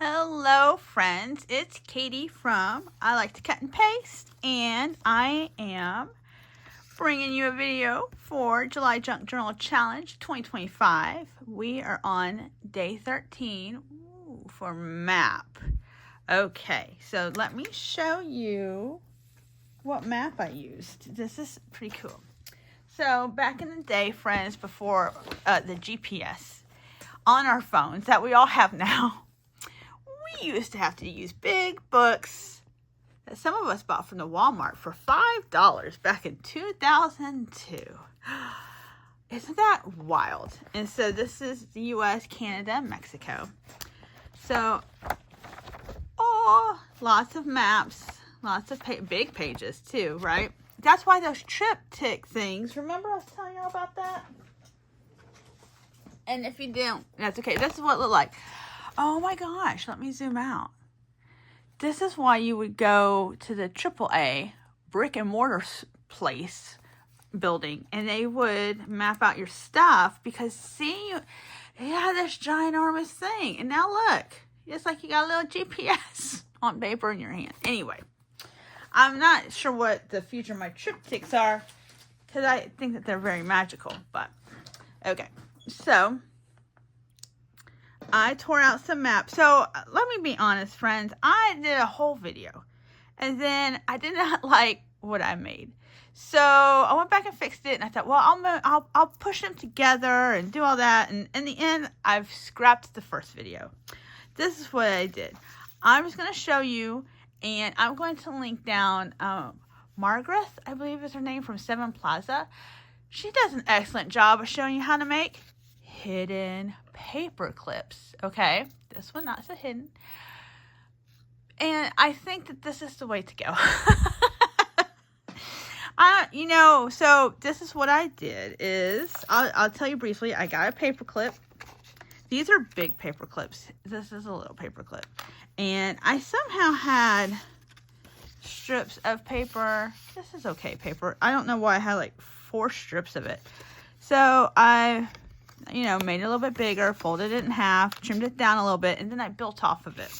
Hello friends, it's Katie from I Like to Cut and Paste, and I am bringing you a video for July Junk Journal Challenge 2025. We are on day 13 for map. Okay, so let me show you what map I used. This is pretty cool. So back in the day, friends, before the GPS on our phones that we all have now, we used to have to use big books that some of us bought from the Walmart for $5 back in 2002. Isn't that wild? And so this is the U.S., Canada, and Mexico. So, lots of maps, lots of big pages too, right? That's why those triptych things, remember I was telling y'all about that? And if you didn't, that's okay. This is what it looked like. Oh my gosh, let me zoom out. This is why you would go to the AAA brick and mortar place building, and they would map out your stuff because, see, you had this ginormous thing. And now look, it's like you got a little GPS on paper in your hand. Anyway, I'm not sure what the future of my triptychs are because I think that they're very magical, but okay. So I tore out some maps. So let me be honest, friends. I did a whole video, and then I did not like what I made. So I went back and fixed it, and I thought, well, I'll push them together and do all that. And in the end, I've scrapped the first video. This is what I did. I'm just going to show you, and I'm going to link down Margaret, I believe is her name, from Seven Plaza. She does an excellent job of showing you how to make hidden paper clips. Okay, this one not so hidden, and I think that this is the way to go. So this is what I did is I'll tell you briefly. I got a paper clip. These are big paper clips. This is a little paper clip, and I somehow had strips of paper. This is okay paper. I don't know why I had like 4 strips of it. So I made it a little bit bigger, folded it in half, trimmed it down a little bit, and then I built off of it.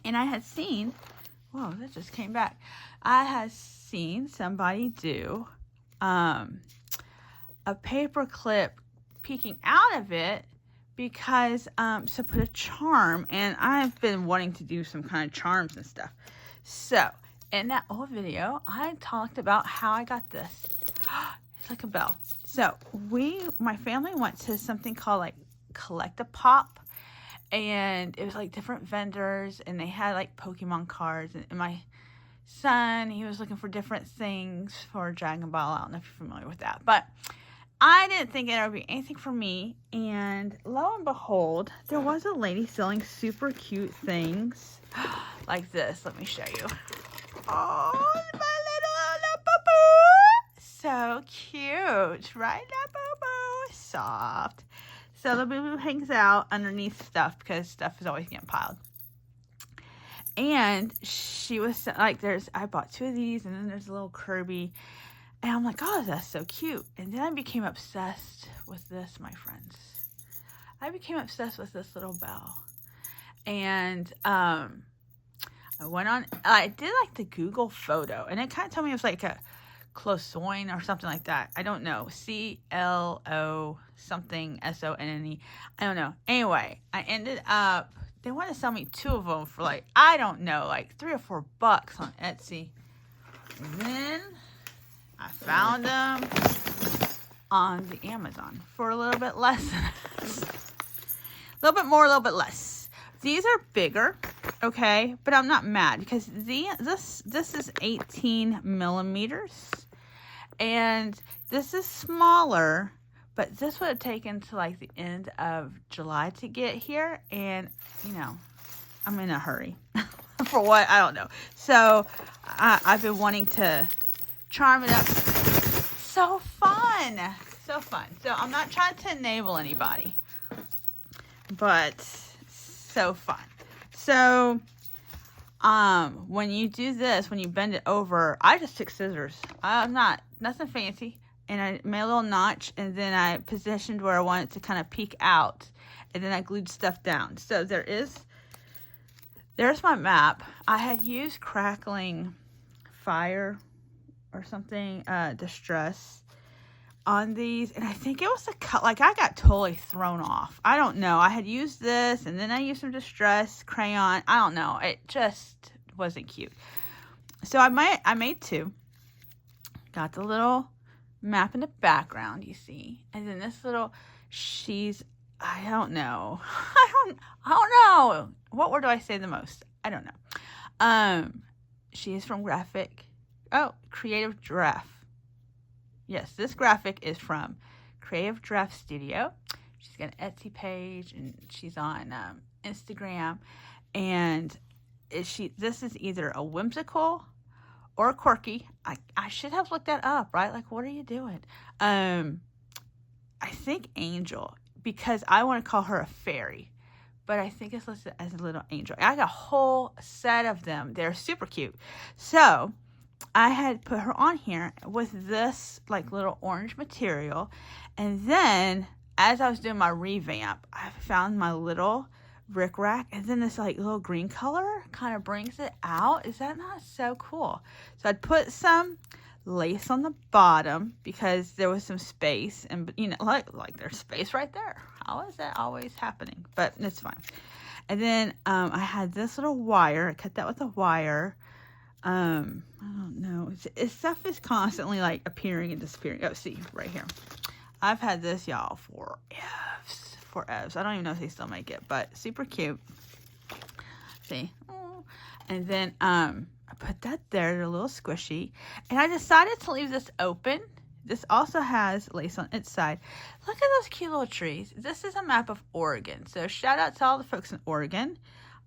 And I had seen, whoa, that just came back. I had seen somebody do a paper clip peeking out of it because to put a charm, and I've been wanting to do some kind of charms and stuff. So in that old video, I talked about how I got this. It's like a bell. So my family went to something called like Collect-a-Pop, and it was like different vendors, and they had like Pokemon cards, and my son, he was looking for different things for Dragon Ball. I don't know if you're familiar with that, but I didn't think it would be anything for me, and lo and behold, there was a lady selling super cute things like this. Let me show you. Oh, my little boo-boo. So cute, right? That boo-boo. Soft. So the boo-boo hangs out underneath stuff because stuff is always getting piled. And she was like, I bought 2 of these, and then there's a little Kirby. And I'm like, oh, that's so cute. And then I became obsessed with this, my friends. I became obsessed with this little bell. And I did like the Google photo, and it kind of told me it was like a clothesline or something like that. I don't know. CLO something SONNE. I don't know. Anyway, I ended up, they wanted to sell me 2 of them for like, I don't know, like $3 or $4 on Etsy. And then I found them on the Amazon for a little bit less than this. A little bit more, a little bit less. These are bigger, okay, but I'm not mad because this is 18 millimeters, and this is smaller, but this would have taken to like the end of July to get here, and I'm in a hurry for what, I don't know. So I've been wanting to charm it up. So fun. So I'm not trying to enable anybody, but so fun. So when you do this, when you bend it over, I just took scissors. Nothing fancy, and I made a little notch, and then I positioned where I wanted to kind of peek out, and then I glued stuff down. So there is there's my map. I had used Crackling Fire or something, Distress on these, and I think it was the cut. Like, I got totally thrown off. I don't know. I had used this, and then I used some Distress crayon. I don't know. It just wasn't cute. So I made two. Got the little map in the background, you see, and then this little. I don't know. I don't know. What word do I say the most? I don't know. She is from Creative Giraffe. Yes, this graphic is from Creative Giraffe Studio. She's got an Etsy page, and she's on Instagram. And this is either a whimsical or a quirky. I should have looked that up, right? Like, what are you doing? I think Angel, because I want to call her a fairy, but I think it's listed as a little angel. I got a whole set of them. They're super cute. So I had put her on here with this like little orange material, and then as I was doing my revamp, I found my little rickrack, and then this like little green color kind of brings it out. Is that not so cool? So I'd put some lace on the bottom because there was some space, and you know, like there's space right there. How is that always happening? But it's fine. And then I had this little wire. I cut that with a wire. I don't know. Stuff is constantly like appearing and disappearing. Oh, see right here. I've had this, y'all, for evs. I don't even know if they still make it, but super cute. See? Oh. And then I put that there. They're a little squishy. And I decided to leave this open. This also has lace on its side. Look at those cute little trees. This is a map of Oregon. So shout out to all the folks in Oregon.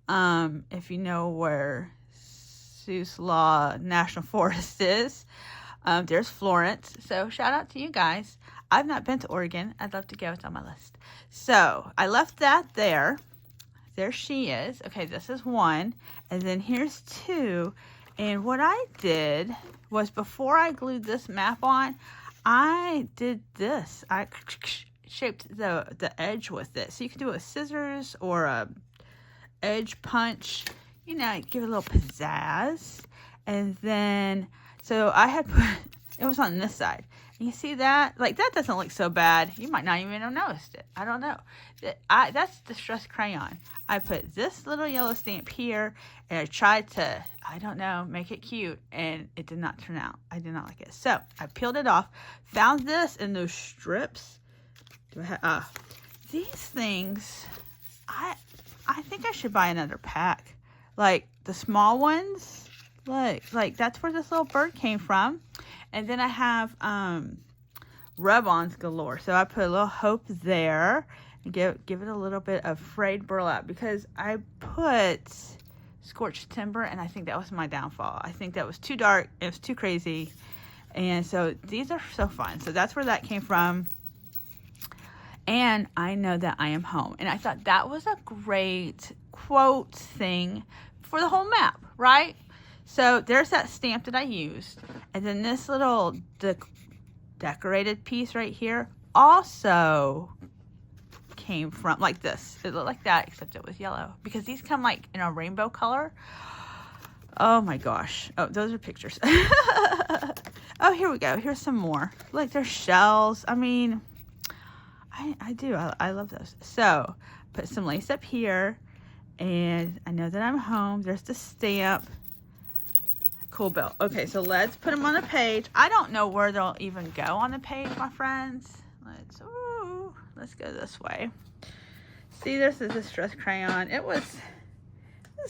If you know where Sioux Law National Forest is, there's Florence. So shout out to you guys. I've not been to Oregon. I'd love to go. It's on my list. So I left that there. There she is. Okay, this is one. And then here's two. And what I did was, before I glued this map on, I did this. I shaped the edge with it. So you can do it with scissors or a edge punch. You know, give it a little pizzazz. And then, so I had put, it was on this side. And you see that? Like, that doesn't look so bad. You might not even have noticed it. I don't know. That's Distress Crayon. I put this little yellow stamp here, and I tried to, I don't know, make it cute, and it did not turn out. I did not like it. So I peeled it off, found this in those strips. Do I have, these things, I think I should buy another pack. Like the small ones, like that's where this little bird came from. And then I have rub-ons galore. So I put a little hope there and give it a little bit of frayed burlap, because I put scorched timber, and I think that was my downfall. I think that was too dark. It was too crazy. And so these are so fun. So that's where that came from. And I know that I am home. And I thought that was a great quote thing for the whole map, right? So there's that stamp that I used. And then this little decorated piece right here also came from, like this. It looked like that, except it was yellow. Because these come like in a rainbow color. Oh my gosh. Oh, those are pictures. Oh, here we go. Here's some more. Look, there's shells. I mean, I do. I love those. So put some lace up here. And I know that I'm home. There's the stamp. Cool belt. Okay, so let's put them on the page. I don't know where they'll even go on the page, my friends. Let's go this way. See, this is a Distress Crayon. It was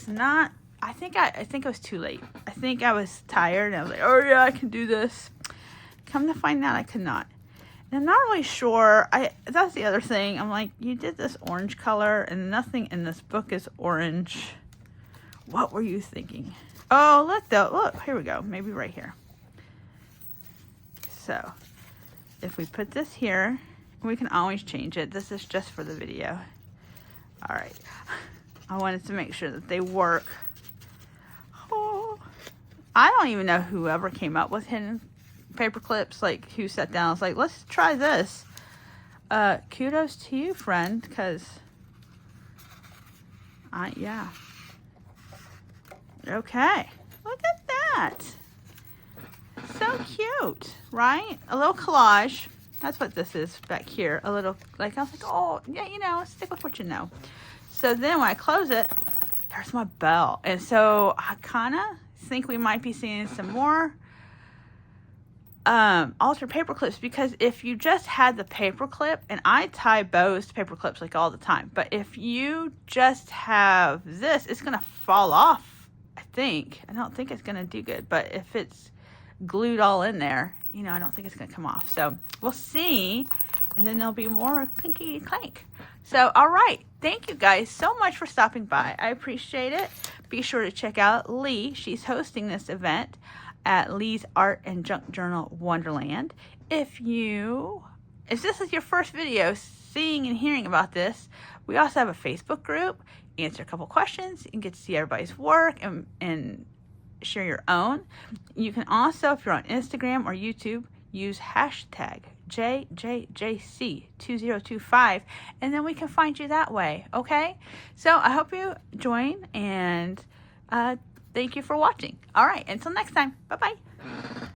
not, I think it was too late. I think I was tired, and I was like, oh yeah, I can do this. Come to find out, I could not. And I'm not really sure. That's the other thing. I'm like, you did this orange color, and nothing in this book is orange. What were you thinking? Oh, look, here we go. Maybe right here. So, if we put this here, we can always change it. This is just for the video. All right. I wanted to make sure that they work. Oh, I don't even know whoever came up with hidden paper clips, like who sat down and was like, let's try this. Kudos to you, friend, because yeah. Okay, look at that. So cute, right? A little collage. That's what this is back here. A little, like, I was like, oh, yeah, you know, stick with what you know. So then when I close it, there's my bell. And so I kind of think we might be seeing some more altered paper clips, because if you just had the paper clip, and I tie bows to paper clips like all the time, but if you just have this, it's going to fall off, I think. I don't think it's going to do good, but if it's glued all in there, you know, I don't think it's going to come off. So we'll see, and then there'll be more clinky clank. So, all right. Thank you guys so much for stopping by. I appreciate it. Be sure to check out Leigh. She's hosting this event at Leigh's Art and Junk Journal Wonderland. If this is your first video seeing and hearing about this, we also have a Facebook group. Answer a couple questions and get to see everybody's work and share your own. You can also, if you're on Instagram or YouTube, use hashtag JJJC2025, and then we can find you that way. Okay, so I hope you join, and thank you for watching. All right, until next time, bye bye.